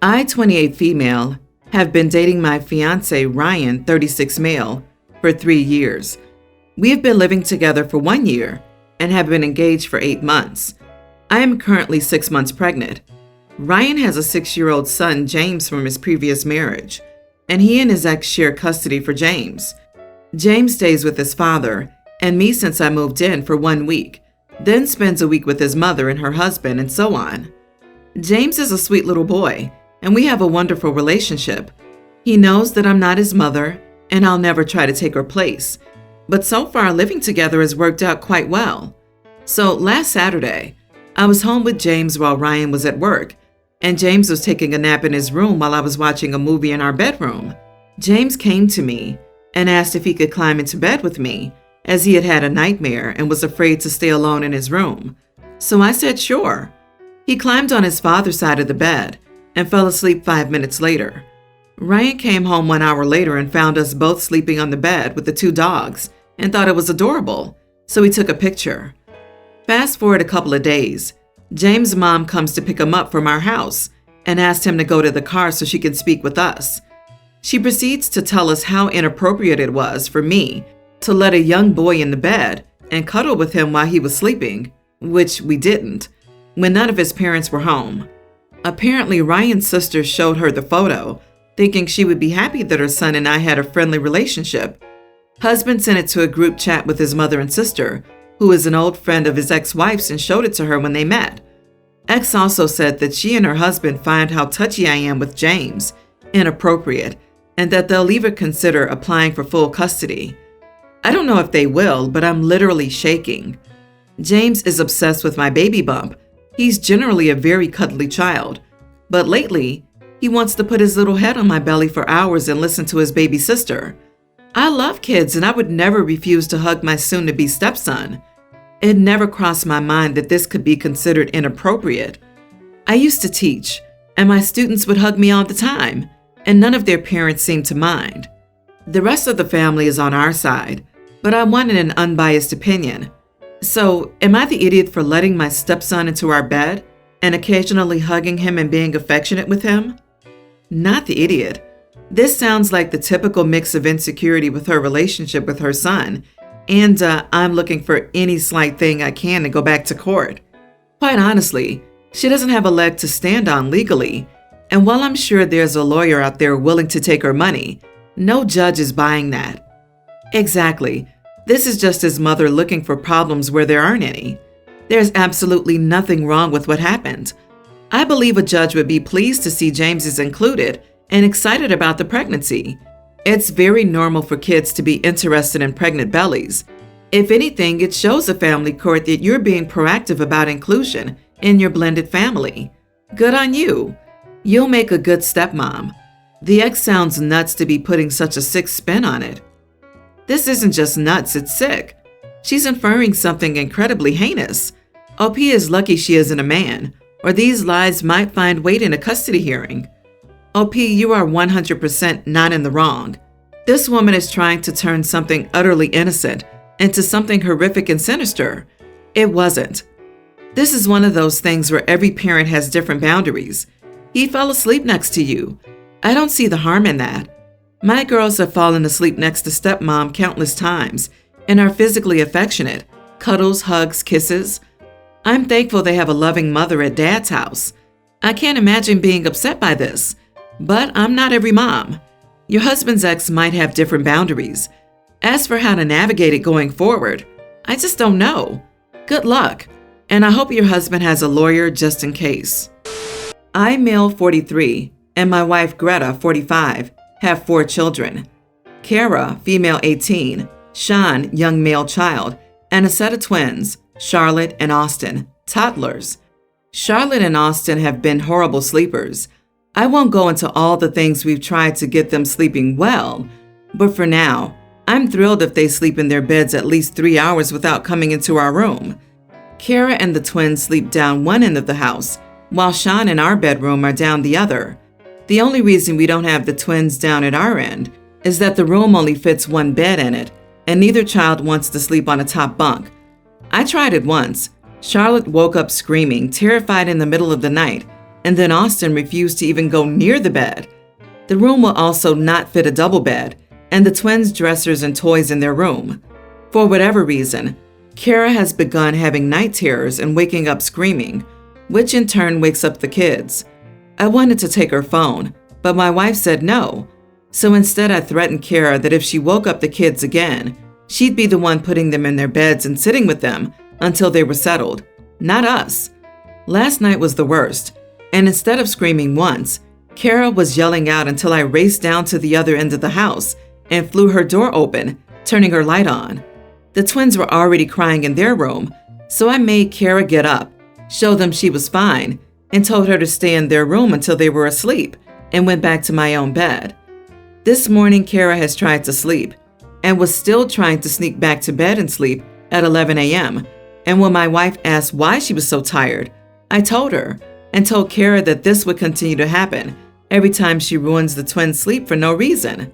I, 28 female, have been dating my fiance, Ryan, 36 male, for 3 years. We have been living together for 1 year and have been engaged for 8 months. I am currently 6 months pregnant. Ryan has a 6-year-old son, James, from his previous marriage, and he and his ex share custody for James. James stays with his father and me since I moved in for 1 week, then spends a week with his mother and her husband, and so on. James is a sweet little boy, and we have a wonderful relationship. He knows that I'm not his mother, and I'll never try to take her place. But so far, living together has worked out quite well. So last Saturday, I was home with James while Ryan was at work, and James was taking a nap in his room while I was watching a movie in our bedroom. James came to me and asked if he could climb into bed with me, as he had had a nightmare and was afraid to stay alone in his room. So I said sure. He climbed on his father's side of the bed and fell asleep 5 minutes later. Ryan came home 1 hour later and found us both sleeping on the bed with the 2 dogs and thought it was adorable, so he took a picture. Fast forward a couple of days, James' mom comes to pick him up from our house and asked him to go to the car so she could speak with us. She proceeds to tell us how inappropriate it was for me to let a young boy in the bed and cuddle with him while he was sleeping, which we didn't, when none of his parents were home. Apparently, Ryan's sister showed her the photo, thinking she would be happy that her son and I had a friendly relationship. Husband sent it to a group chat with his mother and sister, who is an old friend of his ex-wife's, and showed it to her when they met. Ex also said that she and her husband find how touchy I am with James inappropriate, and that they'll either consider applying for full custody. I don't know if they will, but I'm literally shaking. James is obsessed with my baby bump. He's generally a very cuddly child, but lately, he wants to put his little head on my belly for hours and listen to his baby sister. I love kids, and I would never refuse to hug my soon-to-be stepson. It never crossed my mind that this could be considered inappropriate. I used to teach, and my students would hug me all the time, and none of their parents seemed to mind. The rest of the family is on our side, but I wanted an unbiased opinion. So, am I the idiot for letting my stepson into our bed and occasionally hugging him and being affectionate with him? Not the idiot. This sounds like the typical mix of insecurity with her relationship with her son, and I'm looking for any slight thing I can to go back to court. Quite honestly, she doesn't have a leg to stand on legally, and while I'm sure there's a lawyer out there willing to take her money, no judge is buying that. Exactly. This is just his mother looking for problems where there aren't any. There's absolutely nothing wrong with what happened. I believe a judge would be pleased to see James is included and excited about the pregnancy. It's very normal for kids to be interested in pregnant bellies. If anything, it shows a family court that you're being proactive about inclusion in your blended family. Good on you. You'll make a good stepmom. The ex sounds nuts to be putting such a sick spin on it. This isn't just nuts, it's sick. She's inferring something incredibly heinous. OP is lucky she isn't a man, or these lies might find weight in a custody hearing. OP, you are 100% not in the wrong. This woman is trying to turn something utterly innocent into something horrific and sinister. It wasn't. This is one of those things where every parent has different boundaries. He fell asleep next to you. I don't see the harm in that. My girls have fallen asleep next to stepmom countless times and are physically affectionate, cuddles, hugs, kisses. I'm thankful they have a loving mother at Dad's house. I can't imagine being upset by this, but I'm not every mom. Your husband's ex might have different boundaries. As for how to navigate it going forward, I just don't know. Good luck, and I hope your husband has a lawyer just in case. I, male 43, and my wife Greta, 45, have 4 children. Kara, female 18, Sean, young male child, and a set of twins, Charlotte and Austin, toddlers. Charlotte and Austin have been horrible sleepers. I won't go into all the things we've tried to get them sleeping well, but for now, I'm thrilled if they sleep in their beds at least 3 hours without coming into our room. Kara and the twins sleep down one end of the house, while Sean and our bedroom are down the other. The only reason we don't have the twins down at our end is that the room only fits one bed in it, and neither child wants to sleep on a top bunk. I tried it once. Charlotte woke up screaming, terrified in the middle of the night, and then Austin refused to even go near the bed. The room will also not fit a double bed, and the twins' dressers and toys in their room. For whatever reason, Kara has begun having night terrors and waking up screaming, which in turn wakes up the kids. I wanted to take her phone, but my wife said no. So instead I threatened Kara that if she woke up the kids again, she'd be the one putting them in their beds and sitting with them until they were settled, not us. Last night was the worst, and instead of screaming once, Kara was yelling out until I raced down to the other end of the house and flew her door open, turning her light on. The twins were already crying in their room, so I made Kara get up, show them she was fine, and told her to stay in their room until they were asleep, and went back to my own bed. This morning, Kara has tried to sleep and was still trying to sneak back to bed and sleep at 11 a.m. And when my wife asked why she was so tired, I told her and told Kara that this would continue to happen every time she ruins the twins' sleep for no reason.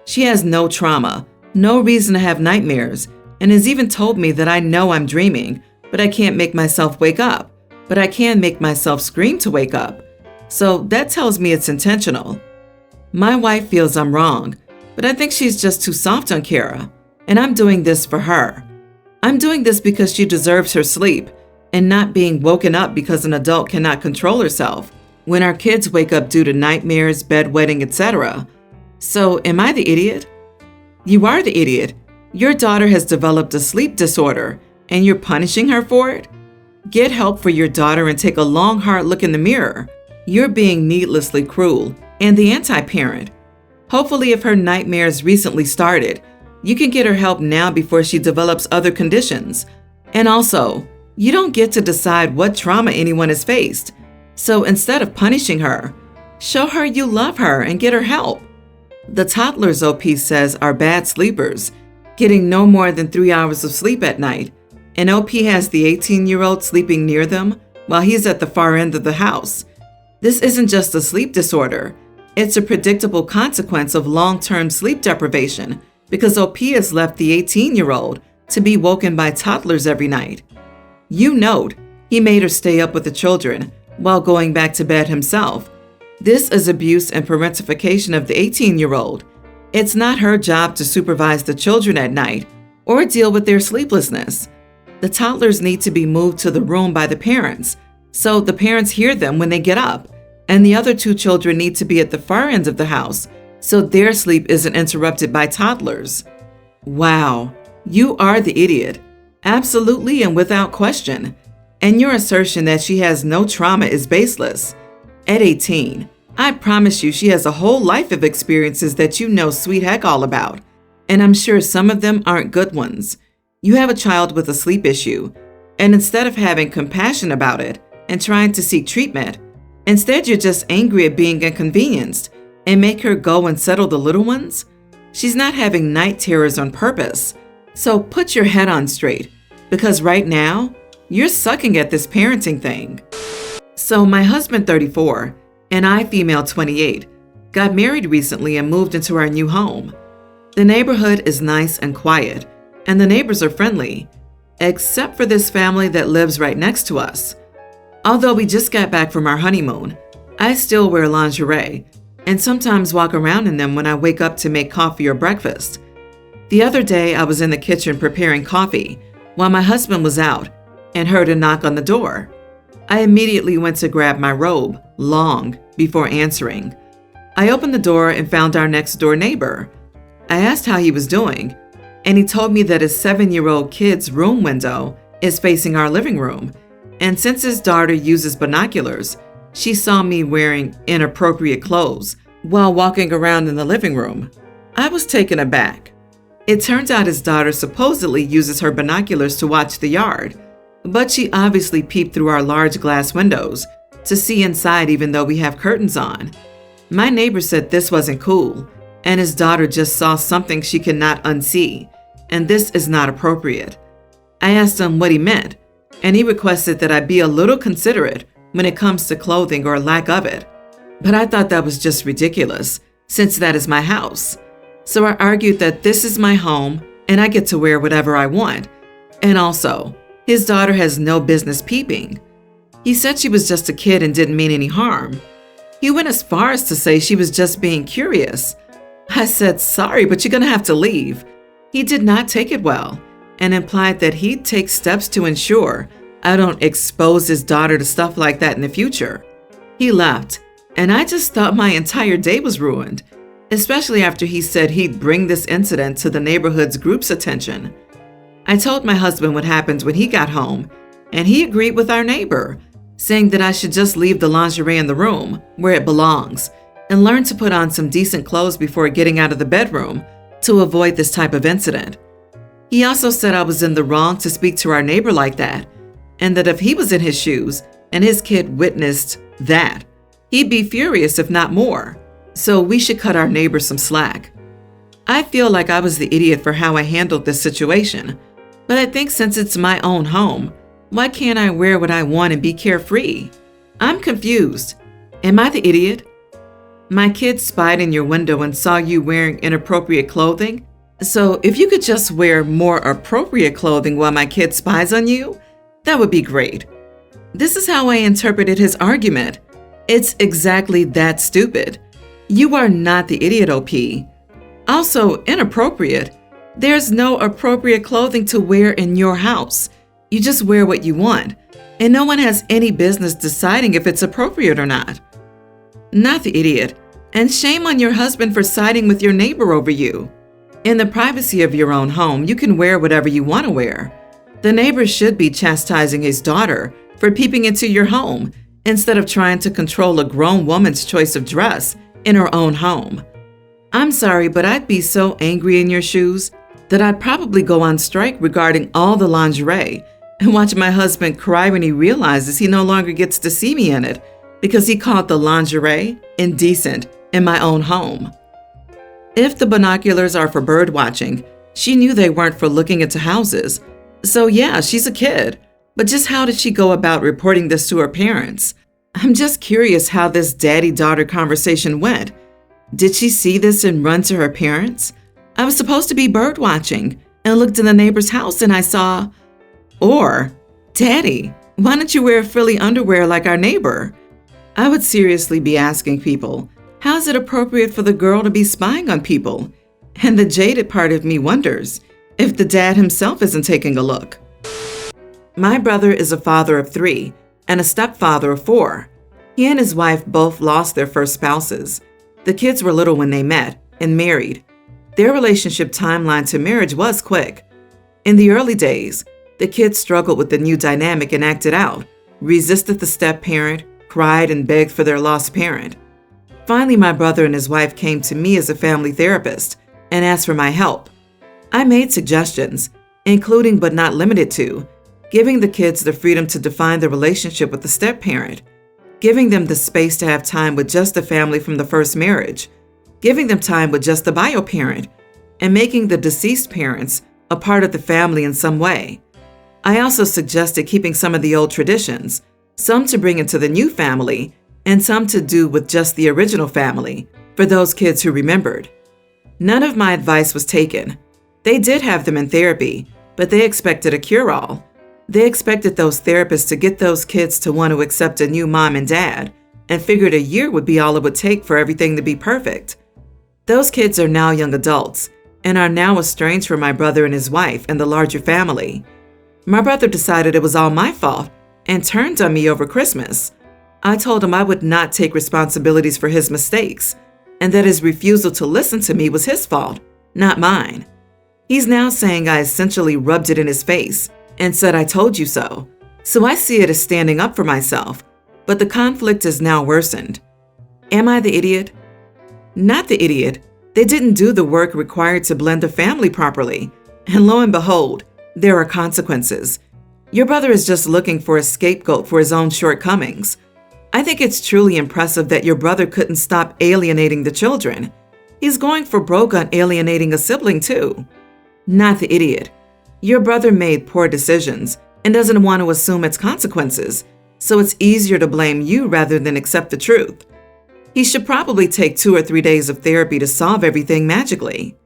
She has no trauma, no reason to have nightmares, and has even told me that I know I'm dreaming, but I can't make myself wake up, but I can make myself scream to wake up. So that tells me it's intentional. My wife feels I'm wrong, but I think she's just too soft on Kara, and I'm doing this for her. I'm doing this because she deserves her sleep and not being woken up because an adult cannot control herself when our kids wake up due to nightmares, bedwetting, etc. So am I the idiot? You are the idiot. Your daughter has developed a sleep disorder, and you're punishing her for it? Get help for your daughter and take a long, hard look in the mirror. You're being needlessly cruel and the anti-parent. Hopefully, if her nightmares recently started, you can get her help now before she develops other conditions. And also, you don't get to decide what trauma anyone has faced. So instead of punishing her, show her you love her and get her help. The toddlers OP says are bad sleepers, getting no more than 3 hours of sleep at night, and OP has the 18-year-old sleeping near them while he's at the far end of the house. This isn't just a sleep disorder. It's a predictable consequence of long-term sleep deprivation because OP has left the 18-year-old to be woken by toddlers every night. You note, he made her stay up with the children while going back to bed himself. This is abuse and parentification of the 18-year-old. It's not her job to supervise the children at night or deal with their sleeplessness. The toddlers need to be moved to the room by the parents, so the parents hear them when they get up, and the other 2 children need to be at the far end of the house so their sleep isn't interrupted by toddlers. Wow, you are the idiot, absolutely and without question. And your assertion that she has no trauma is baseless. At 18, I promise you she has a whole life of experiences that you know sweet heck all about, and I'm sure some of them aren't good ones. You have a child with a sleep issue, and instead of having compassion about it and trying to seek treatment, instead you're just angry at being inconvenienced and make her go and settle the little ones? She's not having night terrors on purpose. So put your head on straight, because right now, you're sucking at this parenting thing. So my husband, 34, and I, female 28, got married recently and moved into our new home. The neighborhood is nice and quiet, and the neighbors are friendly, except for this family that lives right next to us. Although we just got back from our honeymoon, I still wear lingerie and sometimes walk around in them when I wake up to make coffee or breakfast. The other day, I was in the kitchen preparing coffee while my husband was out and heard a knock on the door. I immediately went to grab my robe, long before answering. I opened the door and found our next door neighbor. I asked how he was doing, and he told me that his 7-year-old kid's room window is facing our living room, and since his daughter uses binoculars, she saw me wearing inappropriate clothes while walking around in the living room. I was taken aback. It turns out his daughter supposedly uses her binoculars to watch the yard, but she obviously peeped through our large glass windows to see inside even though we have curtains on. My neighbor said this wasn't cool, and his daughter just saw something she cannot unsee, and this is not appropriate. I asked him what he meant, and he requested that I be a little considerate when it comes to clothing or lack of it. But I thought that was just ridiculous, since that is my house. So I argued that this is my home and I get to wear whatever I want. And also, his daughter has no business peeping. He said she was just a kid and didn't mean any harm. He went as far as to say she was just being curious. I said, sorry, but you're going to have to leave. He did not take it well and implied that he'd take steps to ensure I don't expose his daughter to stuff like that in the future. He left, and I just thought my entire day was ruined, especially after he said he'd bring this incident to the neighborhood's group's attention. I told my husband what happened when he got home, and he agreed with our neighbor, saying that I should just leave the lingerie in the room where it belongs and learn to put on some decent clothes before getting out of the bedroom to avoid this type of incident. He also said I was in the wrong to speak to our neighbor like that, and that if he was in his shoes and his kid witnessed that, he'd be furious if not more, so we should cut our neighbor some slack. I feel like I was the idiot for how I handled this situation, but I think since it's my own home, why can't I wear what I want and be carefree? I'm confused. Am I the idiot? My kid spied in your window and saw you wearing inappropriate clothing. So if you could just wear more appropriate clothing while my kid spies on you, that would be great. This is how I interpreted his argument. It's exactly that stupid. You are not the idiot, OP. Also, inappropriate. There's no appropriate clothing to wear in your house. You just wear what you want, and no one has any business deciding if it's appropriate or not. Not the idiot, and shame on your husband for siding with your neighbor over you. In the privacy of your own home, you can wear whatever you want to wear. The neighbor should be chastising his daughter for peeping into your home instead of trying to control a grown woman's choice of dress in her own home. I'm sorry, but I'd be so angry in your shoes that I'd probably go on strike regarding all the lingerie and watch my husband cry when he realizes he no longer gets to see me in it because he called the lingerie indecent in my own home. If the binoculars are for bird watching, she knew they weren't for looking into houses. So yeah, she's a kid, but just how did she go about reporting this to her parents? I'm just curious how this daddy-daughter conversation went. Did she see this and run to her parents? I was supposed to be bird watching and looked in the neighbor's house and I saw, or, Daddy, why don't you wear frilly underwear like our neighbor? I would seriously be asking people, how is it appropriate for the girl to be spying on people? And the jaded part of me wonders if the dad himself isn't taking a look. My brother is a father of 3 and a stepfather of 4. He and his wife both lost their first spouses. The kids were little when they met and married. Their relationship timeline to marriage was quick. In the early days, the kids struggled with the new dynamic and acted out, resisted the step-parent, cried and begged for their lost parent. Finally, my brother and his wife came to me as a family therapist and asked for my help. I made suggestions, including but not limited to, giving the kids the freedom to define the relationship with the step-parent, giving them the space to have time with just the family from the first marriage, giving them time with just the bio parent, and making the deceased parents a part of the family in some way. I also suggested keeping some of the old traditions, some to bring into the new family, and some to do with just the original family, for those kids who remembered. None of my advice was taken. They did have them in therapy, but they expected a cure-all. They expected those therapists to get those kids to want to accept a new mom and dad, and figured a year would be all it would take for everything to be perfect. Those kids are now young adults, and are now estranged from my brother and his wife and the larger family. My brother decided it was all my fault and turned on me over Christmas. I told him I would not take responsibilities for his mistakes, and that his refusal to listen to me was his fault, not mine. He's now saying I essentially rubbed it in his face and said I told you so. So I see it as standing up for myself, but the conflict has now worsened. Am I the idiot? Not the idiot. They didn't do the work required to blend the family properly, and lo and behold, there are consequences. Your brother is just looking for a scapegoat for his own shortcomings. I think it's truly impressive that your brother couldn't stop alienating the children. He's going for broke on alienating a sibling too. Not the idiot. Your brother made poor decisions and doesn't want to assume its consequences, so it's easier to blame you rather than accept the truth. He should probably take 2 or 3 days of therapy to solve everything magically.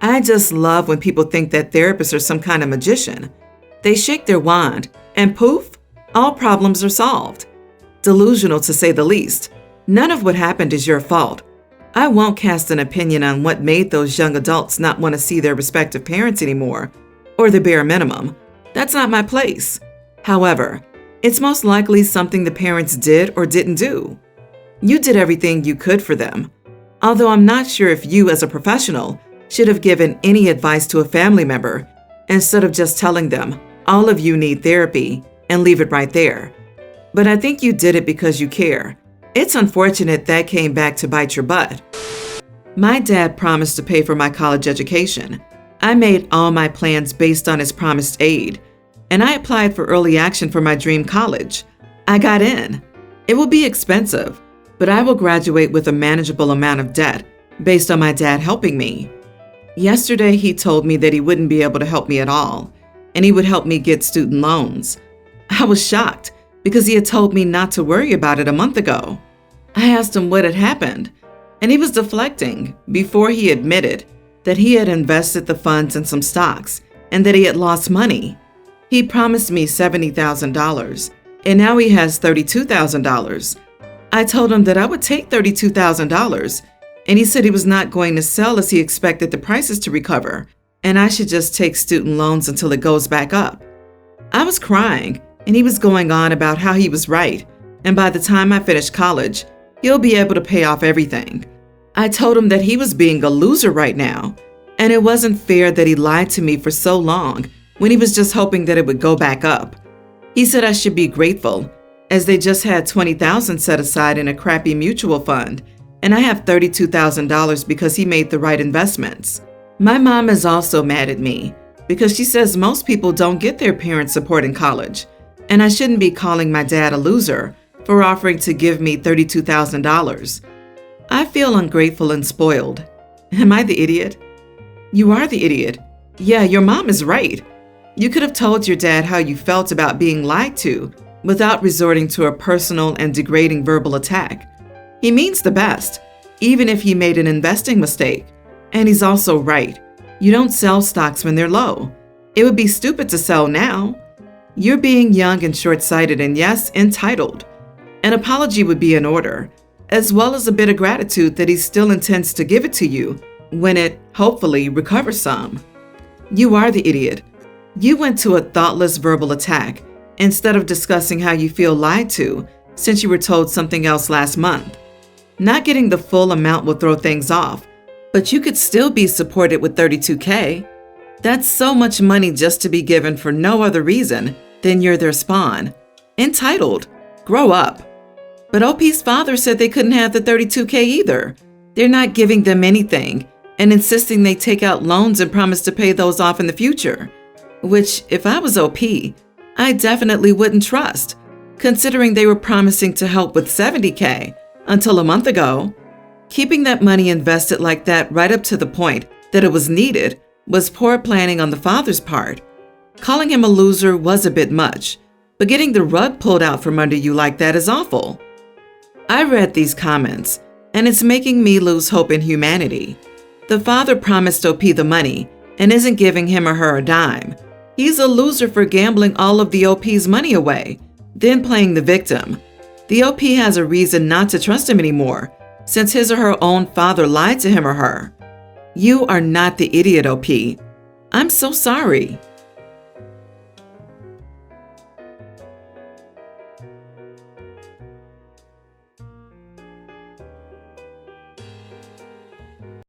I just love when people think that therapists are some kind of magician. They shake their wand and poof, all problems are solved. Delusional to say the least. None of what happened is your fault. I won't cast an opinion on what made those young adults not want to see their respective parents anymore, or the bare minimum. That's not my place. However, it's most likely something the parents did or didn't do. You did everything you could for them. Although I'm not sure if you, as a professional, should have given any advice to a family member instead of just telling them, all of you need therapy, and leave it right there. But I think you did it because you care. It's unfortunate that came back to bite your butt. My dad promised to pay for my college education. I made all my plans based on his promised aid, and I applied for early action for my dream college. I got in. It will be expensive, but I will graduate with a manageable amount of debt based on my dad helping me. Yesterday, he told me that he wouldn't be able to help me at all, and he would help me get student loans. I was shocked because he had told me not to worry about it a month ago. I asked him what had happened, and he was deflecting before he admitted that he had invested the funds in some stocks and that he had lost money. He promised me $70,000, and now he has $32,000. I told him that I would take $32,000, and he said he was not going to sell as he expected the prices to recover, and I should just take student loans until it goes back up. I was crying, and he was going on about how he was right, and by the time I finish college, he'll be able to pay off everything. I told him that he was being a loser right now, and it wasn't fair that he lied to me for so long when he was just hoping that it would go back up. He said I should be grateful, as they just had $20,000 set aside in a crappy mutual fund, and I have $32,000 because he made the right investments. My mom is also mad at me because she says most people don't get their parents' support in college, and I shouldn't be calling my dad a loser for offering to give me $32,000. I feel ungrateful and spoiled. Am I the idiot? You are the idiot. Yeah, your mom is right. You could have told your dad how you felt about being lied to without resorting to a personal and degrading verbal attack. He means the best, even if he made an investing mistake. And he's also right. You don't sell stocks when they're low. It would be stupid to sell now. You're being young and short-sighted and, yes, entitled. An apology would be in order, as well as a bit of gratitude that he still intends to give it to you when it, hopefully, recovers some. You are the idiot. You went to a thoughtless verbal attack instead of discussing how you feel lied to since you were told something else last month. Not getting the full amount will throw things off, but you could still be supported with $32K. That's so much money just to be given for no other reason than you're their spawn. Entitled. Grow up. But OP's father said they couldn't have the $32K either. They're not giving them anything and insisting they take out loans and promise to pay those off in the future. Which, if I was OP, I definitely wouldn't trust, considering they were promising to help with $70K until a month ago. Keeping that money invested like that right up to the point that it was needed was poor planning on the father's part. Calling him a loser was a bit much, but getting the rug pulled out from under you like that is awful. I read these comments, and it's making me lose hope in humanity. The father promised OP the money and isn't giving him or her a dime. He's a loser for gambling all of the OP's money away, then playing the victim. The OP has a reason not to trust him anymore, since his or her own father lied to him or her. You are not the idiot, OP. I'm so sorry.